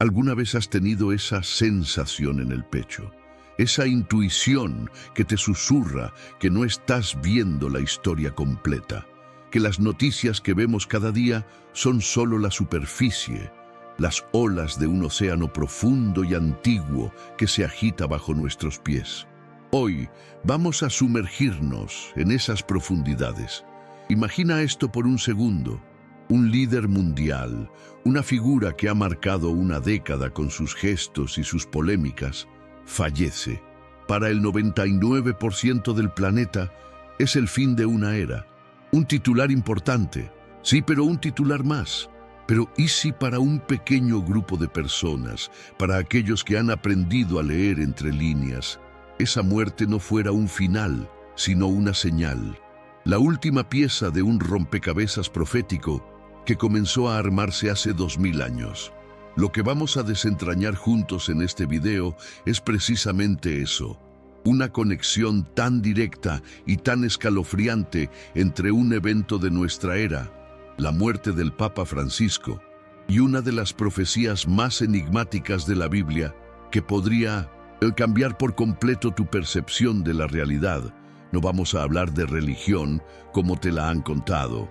¿Alguna vez has tenido esa sensación en el pecho? Esa intuición que te susurra que no estás viendo la historia completa, que las noticias que vemos cada día son solo la superficie, las olas de un océano profundo y antiguo que se agita bajo nuestros pies. Hoy vamos a sumergirnos en esas profundidades. Imagina esto por un segundo. Un líder mundial, una figura que ha marcado una década con sus gestos y sus polémicas, fallece. Para el 99% del planeta es el fin de una era. Un titular importante, sí, pero un titular más. Pero ¿y si para un pequeño grupo de personas, para aquellos que han aprendido a leer entre líneas, esa muerte no fuera un final, sino una señal? La última pieza de un rompecabezas profético que comenzó a armarse hace 2000 años. Lo que vamos a desentrañar juntos en este video es precisamente eso, una conexión tan directa y tan escalofriante entre un evento de nuestra era, la muerte del Papa Francisco, y una de las profecías más enigmáticas de la Biblia que podría cambiar por completo tu percepción de la realidad. No vamos a hablar de religión como te la han contado.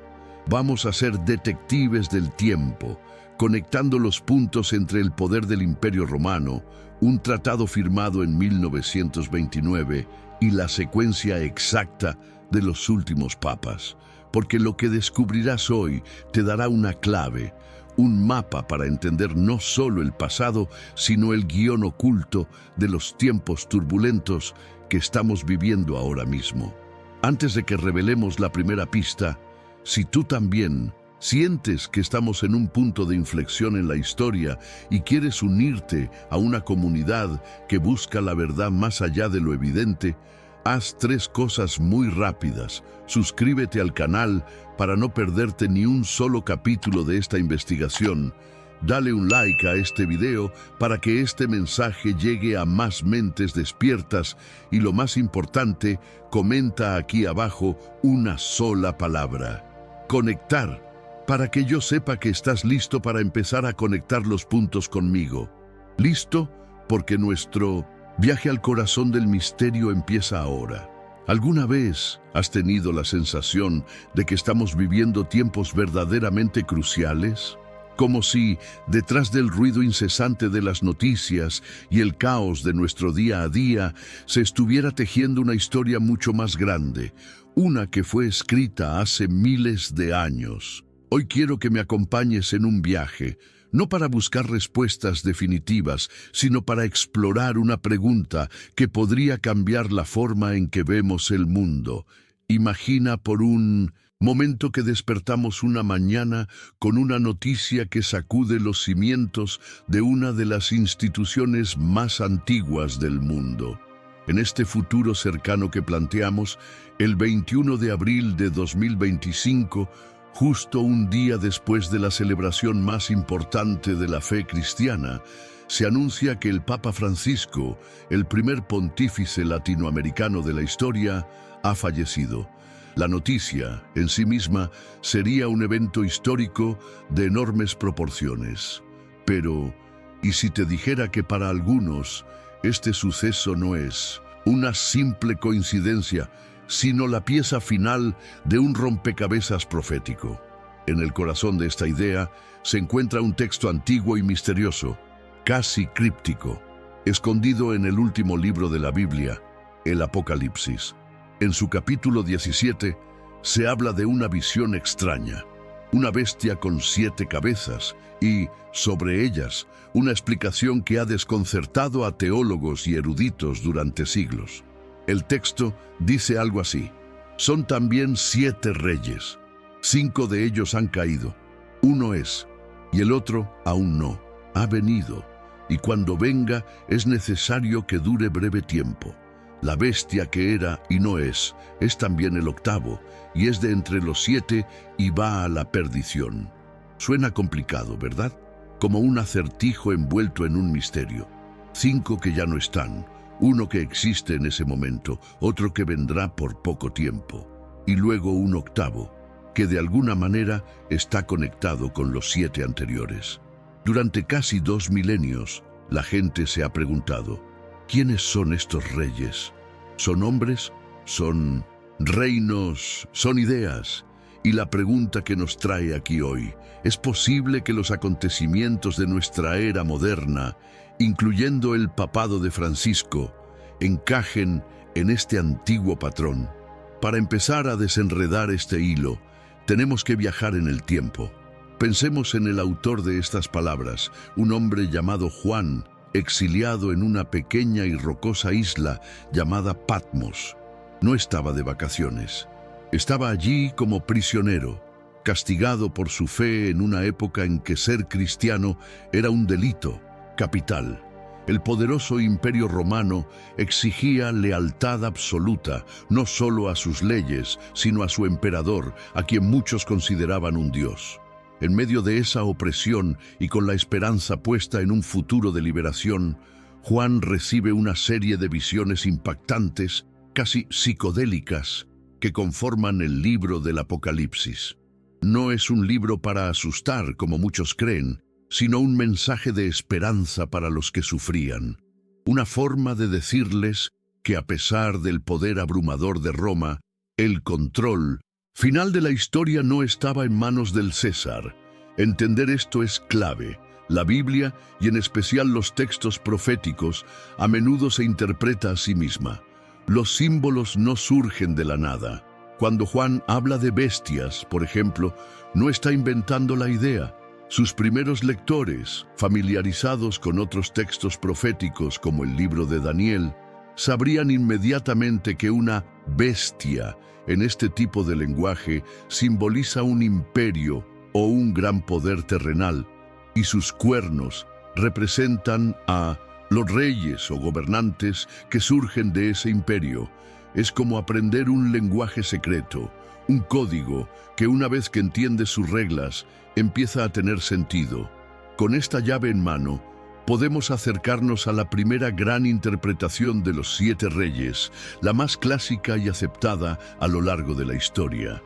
Vamos a ser detectives del tiempo, conectando los puntos entre el poder del Imperio Romano, un tratado firmado en 1929 y la secuencia exacta de los últimos papas. Porque lo que descubrirás hoy te dará una clave, un mapa para entender no solo el pasado, sino el guión oculto de los tiempos turbulentos que estamos viviendo ahora mismo. Antes de que revelemos la primera pista, si tú también sientes que estamos en un punto de inflexión en la historia y quieres unirte a una comunidad que busca la verdad más allá de lo evidente, haz 3 cosas muy rápidas. Suscríbete al canal para no perderte ni un solo capítulo de esta investigación. Dale un like a este video para que este mensaje llegue a más mentes despiertas y lo más importante, comenta aquí abajo una sola palabra: conectar, para que yo sepa que estás listo para empezar a conectar los puntos conmigo. ¿Listo? Porque nuestro viaje al corazón del misterio empieza ahora. ¿Alguna vez has tenido la sensación de que estamos viviendo tiempos verdaderamente cruciales? Como si, detrás del ruido incesante de las noticias y el caos de nuestro día a día, se estuviera tejiendo una historia mucho más grande, una que fue escrita hace miles de años. Hoy quiero que me acompañes en un viaje, no para buscar respuestas definitivas, sino para explorar una pregunta que podría cambiar la forma en que vemos el mundo. Imagina por un momento que despertamos una mañana con una noticia que sacude los cimientos de una de las instituciones más antiguas del mundo. En este futuro cercano que planteamos, el 21 de abril de 2025, justo un día después de la celebración más importante de la fe cristiana, se anuncia que el Papa Francisco, el primer pontífice latinoamericano de la historia, ha fallecido. La noticia, en sí misma, sería un evento histórico de enormes proporciones. Pero, ¿y si te dijera que para algunos este suceso no es una simple coincidencia, sino la pieza final de un rompecabezas profético? En el corazón de esta idea se encuentra un texto antiguo y misterioso, casi críptico, escondido en el último libro de la Biblia, el Apocalipsis. En su capítulo 17 se habla de una visión extraña, una bestia con 7 cabezas y, sobre ellas, una explicación que ha desconcertado a teólogos y eruditos durante siglos. El texto dice algo así: son también 7 reyes, 5 de ellos han caído, uno es, y el otro aún no, ha venido, y cuando venga es necesario que dure breve tiempo. La bestia que era y no es también el octavo, y es de entre los 7 y va a la perdición. Suena complicado, ¿verdad? Como un acertijo envuelto en un misterio. 5 que ya no están, uno que existe en ese momento, otro que vendrá por poco tiempo, y luego un octavo, que de alguna manera está conectado con los 7 anteriores. Durante casi 2 milenios, la gente se ha preguntado, ¿quiénes son estos reyes? ¿Son hombres? ¿Son reinos? ¿Son ideas? Y la pregunta que nos trae aquí hoy, ¿es posible que los acontecimientos de nuestra era moderna, incluyendo el papado de Francisco, encajen en este antiguo patrón? Para empezar a desenredar este hilo, tenemos que viajar en el tiempo. Pensemos en el autor de estas palabras, un hombre llamado Juan, exiliado en una pequeña y rocosa isla llamada Patmos. No estaba de vacaciones. Estaba allí como prisionero, castigado por su fe en una época en que ser cristiano era un delito capital. El poderoso Imperio Romano exigía lealtad absoluta, no solo a sus leyes, sino a su emperador, a quien muchos consideraban un dios. En medio de esa opresión y con la esperanza puesta en un futuro de liberación, Juan recibe una serie de visiones impactantes, casi psicodélicas, que conforman el libro del Apocalipsis. No es un libro para asustar, como muchos creen, sino un mensaje de esperanza para los que sufrían. Una forma de decirles que a pesar del poder abrumador de Roma, el control final de la historia no estaba en manos del César. Entender esto es clave. La Biblia, y en especial los textos proféticos, a menudo se interpreta a sí misma. Los símbolos no surgen de la nada. Cuando Juan habla de bestias, por ejemplo, no está inventando la idea. Sus primeros lectores, familiarizados con otros textos proféticos como el libro de Daniel, sabrían inmediatamente que una bestia en este tipo de lenguaje simboliza un imperio o un gran poder terrenal, y sus cuernos representan a los reyes o gobernantes que surgen de ese imperio. Es como aprender un lenguaje secreto, un código que una vez que entiendes sus reglas, empieza a tener sentido. Con esta llave en mano, podemos acercarnos a la primera gran interpretación de los 7 reyes, la más clásica y aceptada a lo largo de la historia.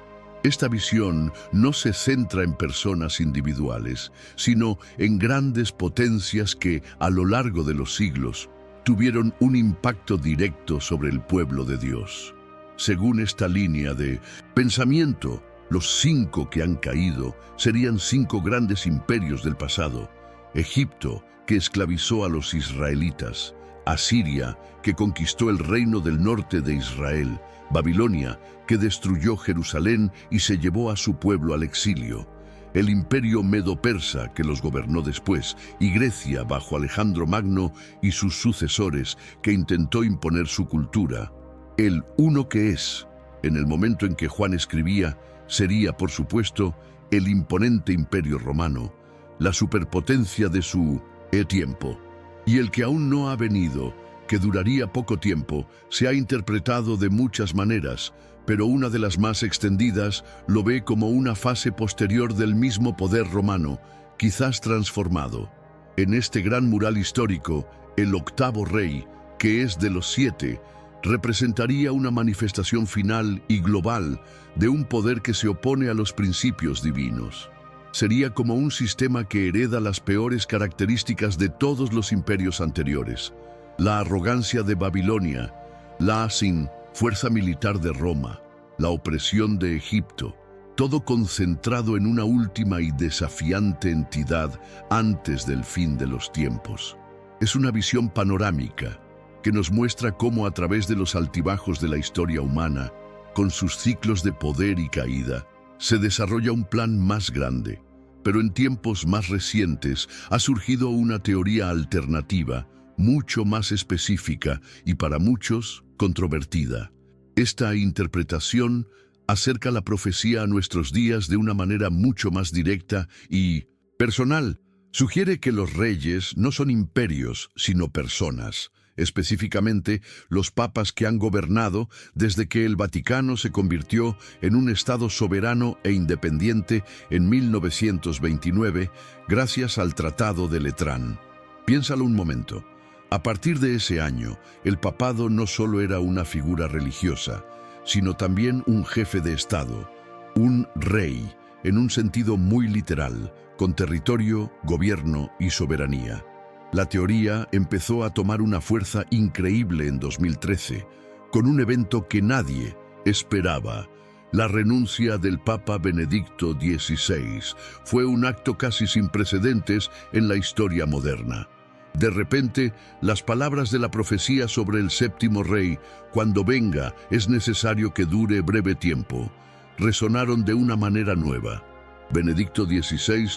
Esta visión no se centra en personas individuales, sino en grandes potencias que, a lo largo de los siglos, tuvieron un impacto directo sobre el pueblo de Dios. Según esta línea de pensamiento, los 5 que han caído serían 5 grandes imperios del pasado: Egipto, que esclavizó a los israelitas; Asiria, que conquistó el reino del norte de Israel; Babilonia, que destruyó Jerusalén y se llevó a su pueblo al exilio; el imperio medo-persa, que los gobernó después; y Grecia, bajo Alejandro Magno y sus sucesores, que intentó imponer su cultura. El uno que es, en el momento en que Juan escribía, sería, por supuesto, el imponente imperio romano, la superpotencia de su tiempo. Y el que aún no ha venido, que duraría poco tiempo, se ha interpretado de muchas maneras, pero una de las más extendidas lo ve como una fase posterior del mismo poder romano, quizás transformado. En este gran mural histórico, el 8º rey, que es de los 7, representaría una manifestación final y global de un poder que se opone a los principios divinos. Sería como un sistema que hereda las peores características de todos los imperios anteriores: la arrogancia de Babilonia, la sin fuerza militar de Roma, la opresión de Egipto, todo concentrado en una última y desafiante entidad antes del fin de los tiempos. Es una visión panorámica que nos muestra cómo a través de los altibajos de la historia humana, con sus ciclos de poder y caída, se desarrolla un plan más grande. Pero en tiempos más recientes ha surgido una teoría alternativa, mucho más específica y para muchos controvertida. Esta interpretación acerca la profecía a nuestros días de una manera mucho más directa y personal. Sugiere que los reyes no son imperios, sino personas. Específicamente, los papas que han gobernado desde que el Vaticano se convirtió en un estado soberano e independiente en 1929, gracias al Tratado de Letrán. Piénsalo un momento. A partir de ese año, el papado no solo era una figura religiosa, sino también un jefe de Estado, un rey, en un sentido muy literal, con territorio, gobierno y soberanía. La teoría empezó a tomar una fuerza increíble en 2013, con un evento que nadie esperaba. La renuncia del Papa Benedicto XVI fue un acto casi sin precedentes en la historia moderna. De repente, las palabras de la profecía sobre el séptimo rey, cuando venga, es necesario que dure breve tiempo, resonaron de una manera nueva. Benedicto XVI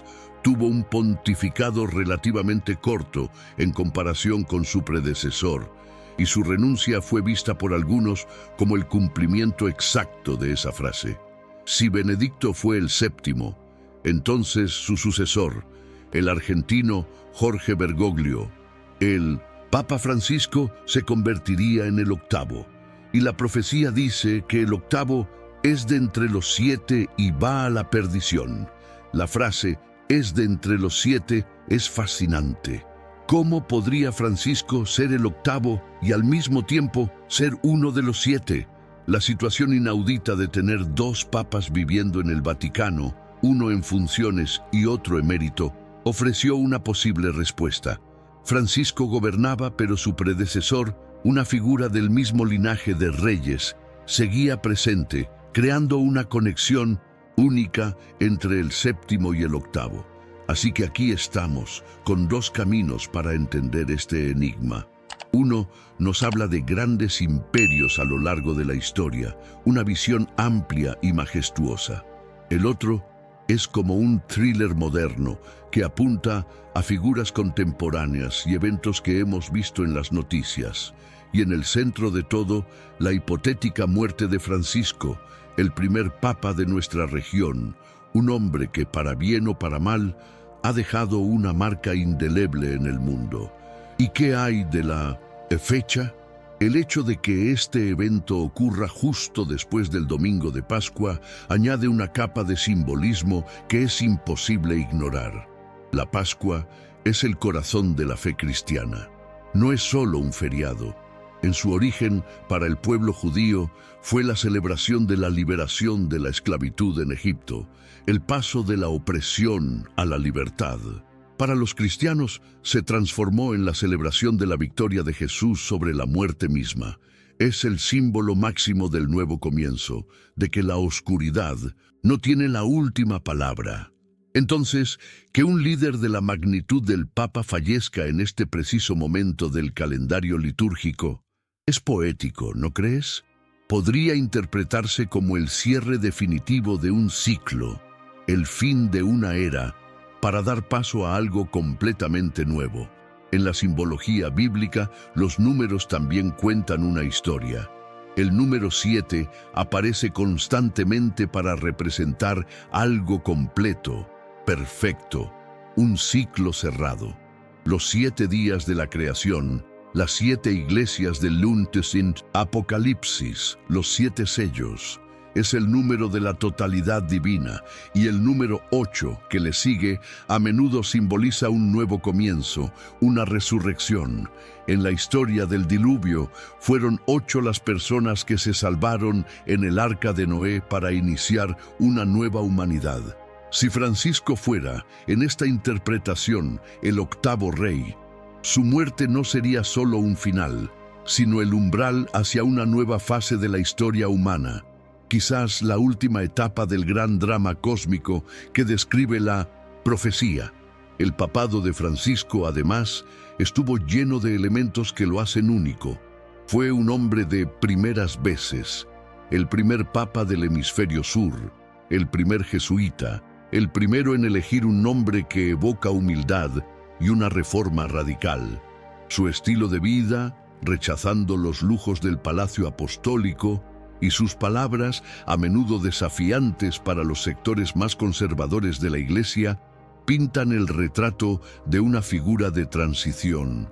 tuvo un pontificado relativamente corto en comparación con su predecesor, y su renuncia fue vista por algunos como el cumplimiento exacto de esa frase. Si Benedicto fue el séptimo, entonces su sucesor, el argentino Jorge Bergoglio, el Papa Francisco, se convertiría en el octavo. Y la profecía dice que el octavo es de entre los 7 y va a la perdición. La frase «es de entre los 7» es fascinante. ¿Cómo podría Francisco ser el octavo y al mismo tiempo ser uno de los 7? La situación inaudita de tener 2 papas viviendo en el Vaticano, uno en funciones y otro emérito, ofreció una posible respuesta. Francisco gobernaba, pero su predecesor, una figura del mismo linaje de reyes, seguía presente, creando una conexión única entre el séptimo y el octavo. Así que aquí estamos, con 2 caminos para entender este enigma. Uno nos habla de grandes imperios a lo largo de la historia, una visión amplia y majestuosa. El otro es como un thriller moderno que apunta a figuras contemporáneas y eventos que hemos visto en las noticias. Y en el centro de todo, la hipotética muerte de Francisco, el primer papa de nuestra región, un hombre que, para bien o para mal, ha dejado una marca indeleble en el mundo. ¿Y qué hay de la fecha? El hecho de que este evento ocurra justo después del domingo de Pascua añade una capa de simbolismo que es imposible ignorar. La Pascua es el corazón de la fe cristiana. No es solo un feriado. En su origen, para el pueblo judío, fue la celebración de la liberación de la esclavitud en Egipto, el paso de la opresión a la libertad. Para los cristianos, se transformó en la celebración de la victoria de Jesús sobre la muerte misma. Es el símbolo máximo del nuevo comienzo, de que la oscuridad no tiene la última palabra. Entonces, que un líder de la magnitud del Papa fallezca en este preciso momento del calendario litúrgico es poético, ¿no crees? Podría interpretarse como el cierre definitivo de un ciclo, el fin de una era, para dar paso a algo completamente nuevo. En la simbología bíblica, los números también cuentan una historia. El número 7 aparece constantemente para representar algo completo, perfecto, un ciclo cerrado. Los 7 días de la creación, las 7 iglesias del Lund-Testament, Apocalipsis, los 7 sellos, es el número de la totalidad divina, y el número 8 que le sigue a menudo simboliza un nuevo comienzo, una resurrección. En la historia del diluvio, fueron 8 las personas que se salvaron en el arca de Noé para iniciar una nueva humanidad. Si Francisco fuera, en esta interpretación, el octavo rey, su muerte no sería solo un final, sino el umbral hacia una nueva fase de la historia humana. Quizás la última etapa del gran drama cósmico que describe la profecía. El papado de Francisco, además, estuvo lleno de elementos que lo hacen único. Fue un hombre de primeras veces, el primer papa del hemisferio sur, el primer jesuita, el primero en elegir un nombre que evoca humildad y una reforma radical. Su estilo de vida, rechazando los lujos del palacio apostólico, y sus palabras, a menudo desafiantes para los sectores más conservadores de la Iglesia, pintan el retrato de una figura de transición,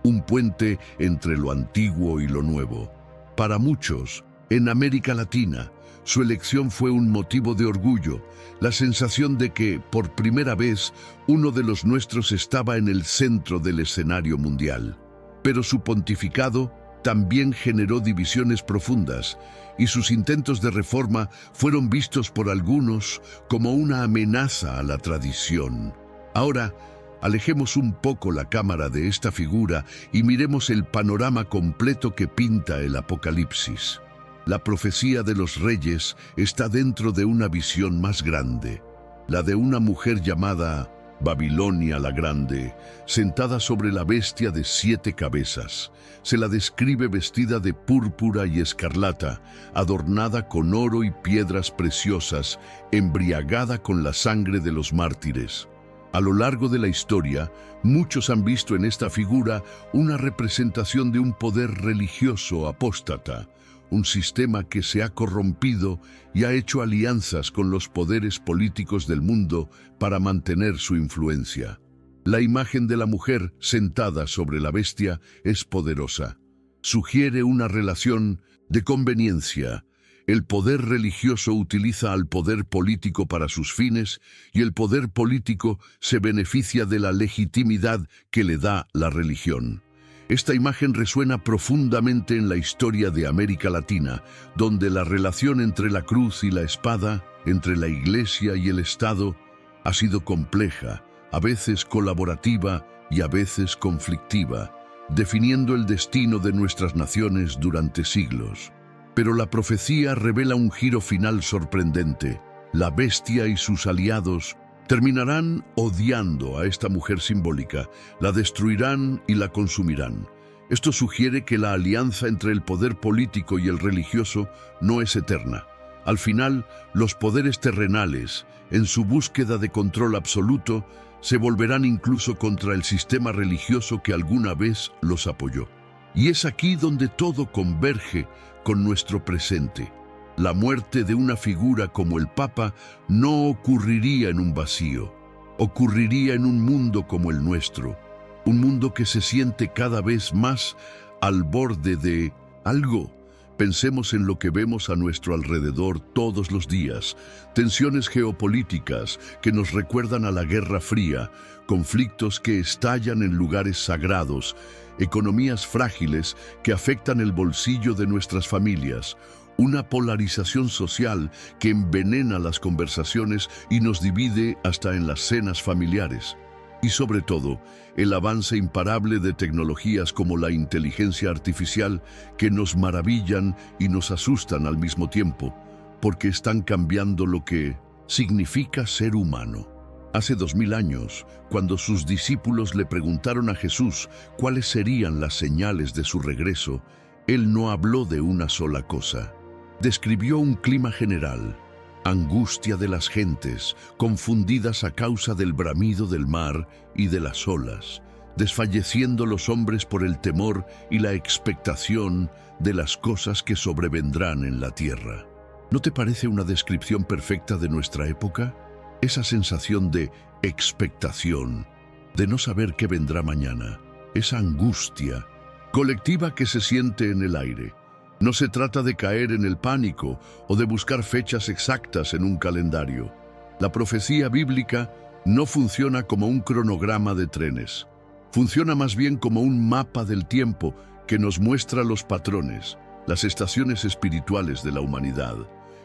un puente entre lo antiguo y lo nuevo. Para muchos, en América Latina, su elección fue un motivo de orgullo, la sensación de que, por primera vez, uno de los nuestros estaba en el centro del escenario mundial. Pero su pontificado también generó divisiones profundas, y sus intentos de reforma fueron vistos por algunos como una amenaza a la tradición. Ahora, alejemos un poco la cámara de esta figura y miremos el panorama completo que pinta el Apocalipsis. La profecía de los reyes está dentro de una visión más grande, la de una mujer llamada Babilonia la Grande, sentada sobre la bestia de 7 cabezas. Se la describe vestida de púrpura y escarlata, adornada con oro y piedras preciosas, embriagada con la sangre de los mártires. A lo largo de la historia, muchos han visto en esta figura una representación de un poder religioso apóstata, un sistema que se ha corrompido y ha hecho alianzas con los poderes políticos del mundo para mantener su influencia. La imagen de la mujer sentada sobre la bestia es poderosa. Sugiere una relación de conveniencia. El poder religioso utiliza al poder político para sus fines y el poder político se beneficia de la legitimidad que le da la religión. Esta imagen resuena profundamente en la historia de América Latina, donde la relación entre la cruz y la espada, entre la Iglesia y el Estado, ha sido compleja, a veces colaborativa y a veces conflictiva, definiendo el destino de nuestras naciones durante siglos. Pero la profecía revela un giro final sorprendente. La bestia y sus aliados terminarán odiando a esta mujer simbólica, la destruirán y la consumirán. Esto sugiere que la alianza entre el poder político y el religioso no es eterna. Al final, los poderes terrenales, en su búsqueda de control absoluto, se volverán incluso contra el sistema religioso que alguna vez los apoyó. Y es aquí donde todo converge con nuestro presente. La muerte de una figura como el Papa no ocurriría en un vacío, ocurriría en un mundo como el nuestro, un mundo que se siente cada vez más al borde de algo. Pensemos en lo que vemos a nuestro alrededor todos los días, tensiones geopolíticas que nos recuerdan a la Guerra Fría, conflictos que estallan en lugares sagrados, economías frágiles que afectan el bolsillo de nuestras familias, una polarización social que envenena las conversaciones y nos divide hasta en las cenas familiares. Y sobre todo, el avance imparable de tecnologías como la inteligencia artificial que nos maravillan y nos asustan al mismo tiempo, porque están cambiando lo que significa ser humano. Hace 2000 años, cuando sus discípulos le preguntaron a Jesús cuáles serían las señales de su regreso, él no habló de una sola cosa. Describió un clima general, angustia de las gentes, confundidas a causa del bramido del mar y de las olas, desfalleciendo los hombres por el temor y la expectación de las cosas que sobrevendrán en la tierra. ¿No te parece una descripción perfecta de nuestra época? Esa sensación de expectación, de no saber qué vendrá mañana, esa angustia colectiva que se siente en el aire. No se trata de caer en el pánico o de buscar fechas exactas en un calendario. La profecía bíblica no funciona como un cronograma de trenes. Funciona más bien como un mapa del tiempo que nos muestra los patrones, las estaciones espirituales de la humanidad.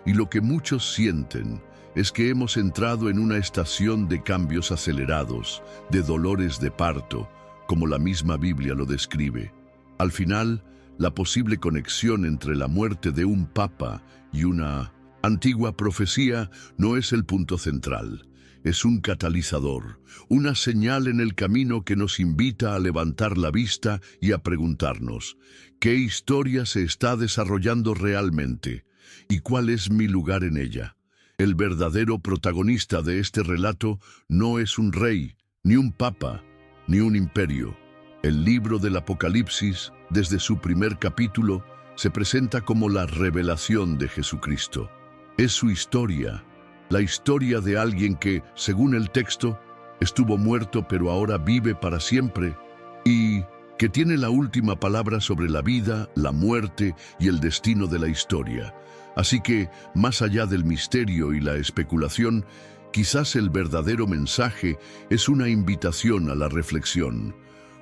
Y lo que muchos sienten es que hemos entrado en una estación de cambios acelerados, de dolores de parto, como la misma Biblia lo describe. Al final, la posible conexión entre la muerte de un papa y una antigua profecía no es el punto central. Es un catalizador, una señal en el camino que nos invita a levantar la vista y a preguntarnos, ¿qué historia se está desarrollando realmente? ¿Y cuál es mi lugar en ella? El verdadero protagonista de este relato no es un rey, ni un papa, ni un imperio. El libro del Apocalipsis, desde su primer capítulo, se presenta como la revelación de Jesucristo. Es su historia, la historia de alguien que, según el texto, estuvo muerto pero ahora vive para siempre y que tiene la última palabra sobre la vida, la muerte y el destino de la historia. Así que, más allá del misterio y la especulación, quizás el verdadero mensaje es una invitación a la reflexión,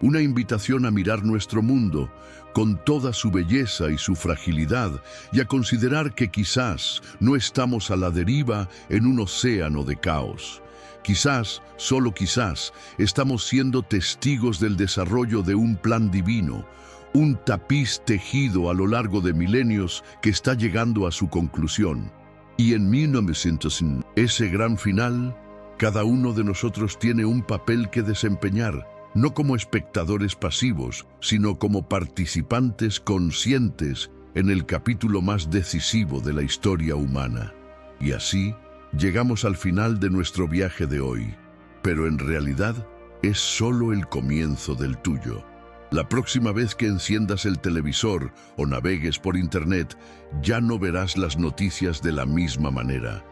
una invitación a mirar nuestro mundo con toda su belleza y su fragilidad y a considerar que quizás no estamos a la deriva en un océano de caos. Quizás, solo quizás, estamos siendo testigos del desarrollo de un plan divino, un tapiz tejido a lo largo de milenios que está llegando a su conclusión. Y en 1900, ese gran final, cada uno de nosotros tiene un papel que desempeñar, no como espectadores pasivos, sino como participantes conscientes en el capítulo más decisivo de la historia humana. Y así, llegamos al final de nuestro viaje de hoy, pero en realidad es solo el comienzo del tuyo. La próxima vez que enciendas el televisor o navegues por internet, ya no verás las noticias de la misma manera.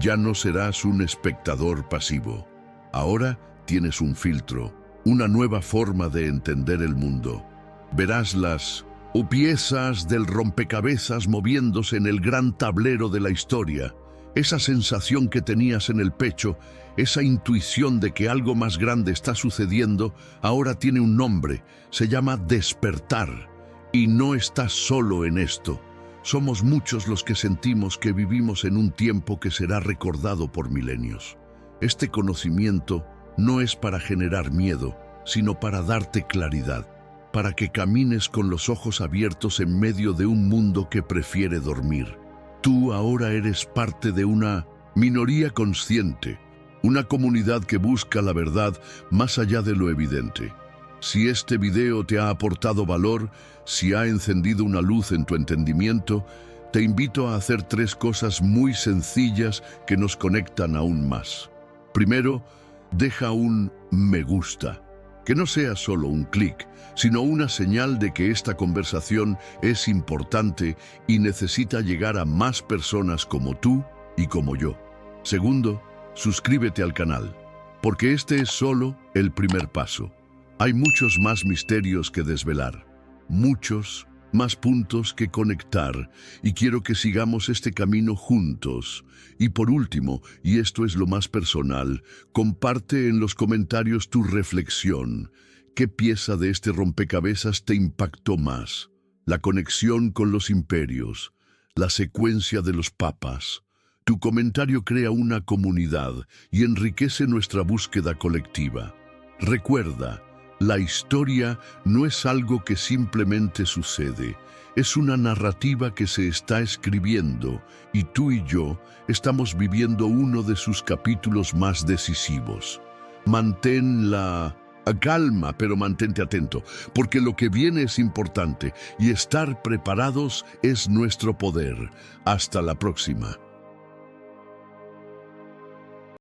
Ya no serás un espectador pasivo. Ahora tienes un filtro, una nueva forma de entender el mundo. Verás las piezas del rompecabezas moviéndose en el gran tablero de la historia. Esa sensación que tenías en el pecho, esa intuición de que algo más grande está sucediendo, ahora tiene un nombre. Se llama despertar. Y no estás solo en esto. Somos muchos los que sentimos que vivimos en un tiempo que será recordado por milenios. Este conocimiento no es para generar miedo, sino para darte claridad, para que camines con los ojos abiertos en medio de un mundo que prefiere dormir. Tú ahora eres parte de una minoría consciente, una comunidad que busca la verdad más allá de lo evidente. Si este video te ha aportado valor, si ha encendido una luz en tu entendimiento, te invito a hacer 3 cosas muy sencillas que nos conectan aún más. Primero, deja un me gusta, que no sea solo un clic, sino una señal de que esta conversación es importante y necesita llegar a más personas como tú y como yo. Segundo, suscríbete al canal, porque este es solo el primer paso. Hay muchos más misterios que desvelar, muchos más puntos que conectar, y quiero que sigamos este camino juntos. Y por último, y esto es lo más personal, comparte en los comentarios tu reflexión. ¿Qué pieza de este rompecabezas te impactó más? ¿La conexión con los imperios? ¿La secuencia de los papas? Tu comentario crea una comunidad y enriquece nuestra búsqueda colectiva. Recuerda, la historia no es algo que simplemente sucede, es una narrativa que se está escribiendo y tú y yo estamos viviendo uno de sus capítulos más decisivos. Mantén la calma, pero mantente atento, porque lo que viene es importante y estar preparados es nuestro poder. Hasta la próxima.